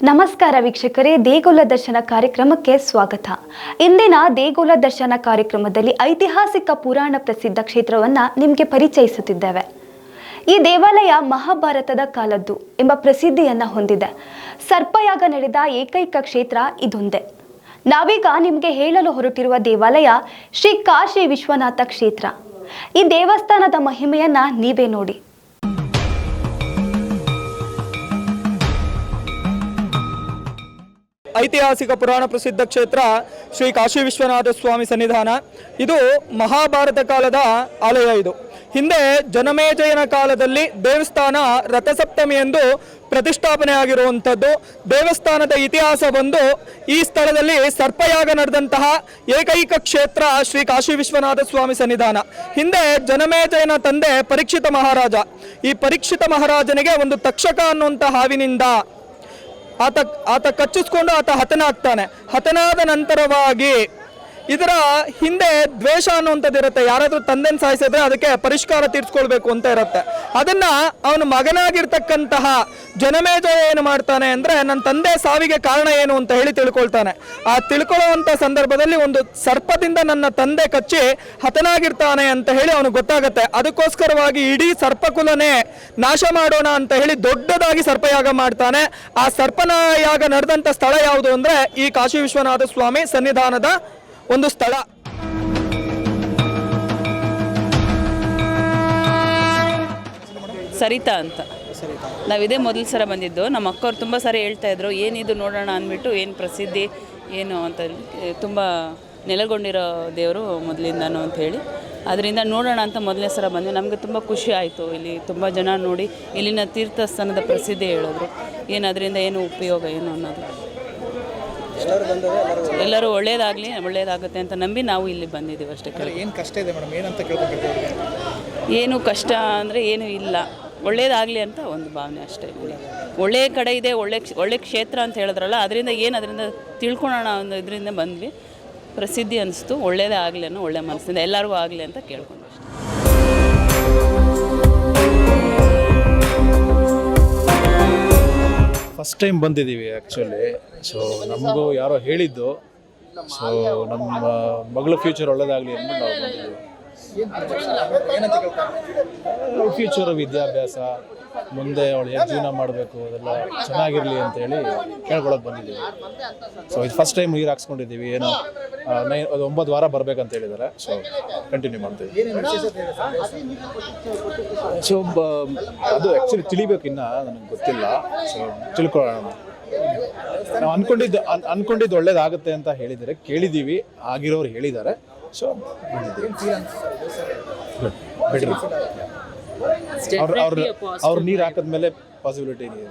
ನಮಸ್ಕಾರ ವೀಕ್ಷಕರೇ, ದೇಗುಲ ದರ್ಶನ ಕಾರ್ಯಕ್ರಮಕ್ಕೆ ಸ್ವಾಗತ. ಇಂದಿನ ದೇಗುಲ ದರ್ಶನ ಕಾರ್ಯಕ್ರಮದಲ್ಲಿ ಐತಿಹಾಸಿಕ ಪುರಾಣ ಪ್ರಸಿದ್ಧ ಕ್ಷೇತ್ರವನ್ನು ನಿಮಗೆ ಪರಿಚಯಿಸುತ್ತಿದ್ದೇವೆ. ಈ ದೇವಾಲಯ ಮಹಾಭಾರತದ ಕಾಲದ್ದು ಎಂಬ ಪ್ರಸಿದ್ಧಿಯನ್ನು ಹೊಂದಿದೆ. ಸರ್ಪಯಾಗ ನಡೆದ ಏಕೈಕ ಕ್ಷೇತ್ರ ಇದೊಂದೇ. ನಾವೀಗ ನಿಮಗೆ ಹೇಳಲು ಹೊರಟಿರುವ ದೇವಾಲಯ ಶ್ರೀ ಕಾಶಿ ವಿಶ್ವನಾಥ ಕ್ಷೇತ್ರ. ಈ ದೇವಸ್ಥಾನದ ಮಹಿಮೆಯನ್ನ ನೀವೇ ನೋಡಿ. ಐತಿಹಾಸಿಕ ಪುರಾಣ ಪ್ರಸಿದ್ಧ ಕ್ಷೇತ್ರ ಶ್ರೀ ಕಾಶಿ ವಿಶ್ವನಾಥ ಸ್ವಾಮಿ ಸನ್ನಿಧಾನ. ಇದು ಮಹಾಭಾರತ ಕಾಲದ ಆಲಯ. ಇದು ಹಿಂದೆ ಜನಮೇಜಯನ ಕಾಲದಲ್ಲಿ ದೇವಸ್ಥಾನ ರಥಸಪ್ತಮಿ ಎಂದು ಪ್ರತಿಷ್ಠಾಪನೆ ಆಗಿರುವಂಥದ್ದು. ದೇವಸ್ಥಾನದ ಇತಿಹಾಸ ಬಂದು ಈ ಸ್ಥಳದಲ್ಲಿ ಸರ್ಪಯಾಗ ನಡೆದಂತಹ ಏಕೈಕ ಕ್ಷೇತ್ರ ಶ್ರೀ ಕಾಶಿ ವಿಶ್ವನಾಥ ಸ್ವಾಮಿ ಸನ್ನಿಧಾನ. ಹಿಂದೆ ಜನಮೇಜಯನ ತಂದೆ ಪರೀಕ್ಷಿತ ಮಹಾರಾಜ. ಈ ಪರೀಕ್ಷಿತ ಮಹಾರಾಜನಿಗೆ ಒಂದು ತಕ್ಷಕ ಅನ್ನುವಂಥ ಹಾವಿನಿಂದ ಆತ ಕಚ್ಚಿಸ್ಕೊಂಡು ಆತ ಹತನಾಗ್ತಾನೆ. ಹತನಾದ ನಂತರವಾಗಿ ಇದರ ಹಿಂದೆ ದ್ವೇಷ ಅನ್ನುವಂಥದ್ದು ಇರುತ್ತೆ. ಯಾರಾದರೂ ತಂದೆನ ಸಾಯಿಸಿದ್ರೆ ಅದಕ್ಕೆ ಪರಿಷ್ಕಾರ ತೀರ್ಸ್ಕೊಳ್ಬೇಕು ಅಂತ ಇರುತ್ತೆ. ಅದನ್ನ ಅವನು ಮಗನಾಗಿರ್ತಕ್ಕಂತಹ ಜನಮೇಜಯ ಏನು ಮಾಡ್ತಾನೆ ಅಂದ್ರೆ, ನನ್ನ ತಂದೆ ಸಾವಿಗೆ ಕಾರಣ ಏನು ಅಂತ ಹೇಳಿ ತಿಳ್ಕೊಳ್ತಾನೆ. ಆ ತಿಳ್ಕೊಳ್ಳುವಂಥ ಸಂದರ್ಭದಲ್ಲಿ ಒಂದು ಸರ್ಪದಿಂದ ನನ್ನ ತಂದೆ ಕಚ್ಚಿ ಹತನಾಗಿರ್ತಾನೆ ಅಂತ ಹೇಳಿ ಅವನಿಗೆ ಗೊತ್ತಾಗತ್ತೆ. ಅದಕ್ಕೋಸ್ಕರವಾಗಿ ಇಡೀ ಸರ್ಪಕುಲನೇ ನಾಶ ಮಾಡೋಣ ಅಂತ ಹೇಳಿ ದೊಡ್ಡದಾಗಿ ಸರ್ಪಯಾಗ ಮಾಡ್ತಾನೆ. ಆ ಸರ್ಪಯಾಗ ನಡೆದಂಥ ಸ್ಥಳ ಯಾವುದು ಅಂದ್ರೆ ಈ ಕಾಶಿ ವಿಶ್ವನಾಥ ಸ್ವಾಮಿ ಸನ್ನಿಧಾನದ ಒಂದು ಸ್ಥಳ. ಸರಿತಾ ಅಂತ ನಾವಿದೇ ಮೊದಲ ಸಲ ಬಂದಿದ್ದು. ನಮ್ಮ ಅಕ್ಕವ್ರು ತುಂಬ ಸಾರಿ ಹೇಳ್ತಾಯಿದ್ರು, ಏನಿದು ನೋಡೋಣ ಅಂದ್ಬಿಟ್ಟು, ಏನು ಪ್ರಸಿದ್ಧಿ ಏನು ಅಂತ. ತುಂಬ ನೆಲೆಗೊಂಡಿರೋ ದೇವರು ಮೊದಲಿಂದನೂ ಅಂತ ಹೇಳಿ, ಅದರಿಂದ ನೋಡೋಣ ಅಂತ ಮೊದಲನೇ ಸಲ ಬಂದ್ವಿ. ನಮಗೆ ತುಂಬ ಖುಷಿ ಆಯಿತು. ಇಲ್ಲಿ ತುಂಬ ಜನ ನೋಡಿ ಇಲ್ಲಿನ ತೀರ್ಥಸ್ಥಾನದ ಪ್ರಸಿದ್ಧಿ ಹೇಳಿದ್ರು, ಏನು ಅದರಿಂದ ಏನು ಉಪಯೋಗ ಏನು ಅನ್ನೋದು. ಎಲ್ಲರೂ ಒಳ್ಳೇದಾಗುತ್ತೆ ಅಂತ ನಂಬಿ ನಾವು ಇಲ್ಲಿ ಬಂದಿದ್ದೀವಿ ಅಷ್ಟೇ. ಏನು ಕಷ್ಟ ಇದೆ ಮೇಡಮ್, ಏನಂತ ಕೇಳ್ಕೊಂಡಿದ್ದೀವಿ? ಏನು ಕಷ್ಟ ಅಂದರೆ ಏನೂ ಇಲ್ಲ, ಒಳ್ಳೇದಾಗಲಿ ಅಂತ ಒಂದು ಭಾವನೆ ಅಷ್ಟೇ. ಒಳ್ಳೆಯ ಕಡೆ ಇದೆ, ಒಳ್ಳೆ ಕ್ಷೇತ್ರ ಅಂತ ಹೇಳಿದ್ರಲ್ಲ, ಅದರಿಂದ ತಿಳ್ಕೊಳ್ಳೋಣ ಒಂದು ಇದರಿಂದ ಬಂದ್ವಿ. ಪ್ರಸಿದ್ಧಿ ಅನಿಸ್ತು, ಒಳ್ಳೇದೇ ಆಗಲಿ ಅನ್ನೋ ಒಳ್ಳೆ ಮನಸ್ಸಿಂದ ಎಲ್ಲರಿಗೂ ಆಗಲಿ ಅಂತ ಕೇಳ್ಕೊಂಡು ಅಷ್ಟೇ. ಫಸ್ಟ್ ಟೈಮ್ ಬಂದಿದ್ದೀವಿ ಆ್ಯಕ್ಚುಲಿ. ಸೊ ನಮಗೂ ಯಾರೋ ಹೇಳಿದ್ದು, ಸೊ ನಮ್ಮ ಮಗಳ ಫ್ಯೂಚರ್ ಒಳ್ಳೇದಾಗಲಿ ಅಂದ್ಬಿಟ್ಟು ನಾವು ಬಂದಿದ್ದೀವಿ. ಫ್ಯೂಚರ್ ವಿದ್ಯಾಭ್ಯಾಸ, ಮುಂದೆ ಅವಳು ಏನು ಜೀವನ ಮಾಡಬೇಕು ಅದೆಲ್ಲ ಚೆನ್ನಾಗಿರಲಿ ಅಂತೇಳಿ ಕೇಳ್ಕೊಳಕ್ಕೆ ಬಂದಿದ್ದೀವಿ. ಸೊ ಇದು ಫಸ್ಟ್ ಟೈಮ್ ನೀರು ಹಾಕ್ಸ್ಕೊಂಡಿದ್ದೀವಿ. ಏನೋ 9 ವಾರ ಬರಬೇಕಂತ ಹೇಳಿದ್ದಾರೆ. ಸೊ ಕಂಟಿನ್ಯೂ ಮಾಡ್ತೀವಿ. ಸೊ ಅದು ಆ್ಯಕ್ಚುಲಿ ತಿಳಿಬೇಕು, ಇನ್ನು ನನಗೆ ಗೊತ್ತಿಲ್ಲ. ಸೊ ತಿಳ್ಕೊಳ್ಳೋಣ. ನಾವು ಅನ್ಕೊಂಡಿದ್ದು ಒಳ್ಳೇದಾಗುತ್ತೆ ಅಂತ ಹೇಳಿದ್ದಾರೆ, ಕೇಳಿದ್ದೀವಿ, ಆಗಿರೋರು ಹೇಳಿದ್ದಾರೆ. So better. ಅವ್ರು ನೀರು ಹಾಕಿದ್ಮೇಲೆ ಪಾಸಿಬಿಲಿಟಿ ಇದೆ.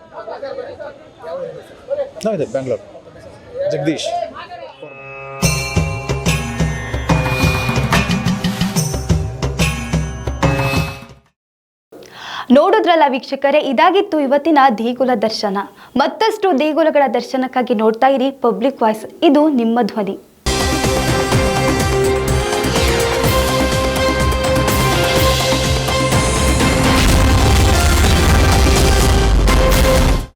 ನಾವಿದೆ ಬೆಂಗಳೂರು. ಜಗದೀಶ್. ನೋಡಿದ್ರಲ್ಲ ವೀಕ್ಷಕರೇ, ಇದಾಗಿತ್ತು ಇವತ್ತಿನ ದೇಗುಲ ದರ್ಶನ. ಮತ್ತಷ್ಟು ದೇಗುಲಗಳ ದರ್ಶನಕ್ಕಾಗಿ ನೋಡ್ತಾ ಇರಿ ಪಬ್ಲಿಕ್ ವಾಯ್ಸ್. ಇದು ನಿಮ್ಮ ಧ್ವನಿ.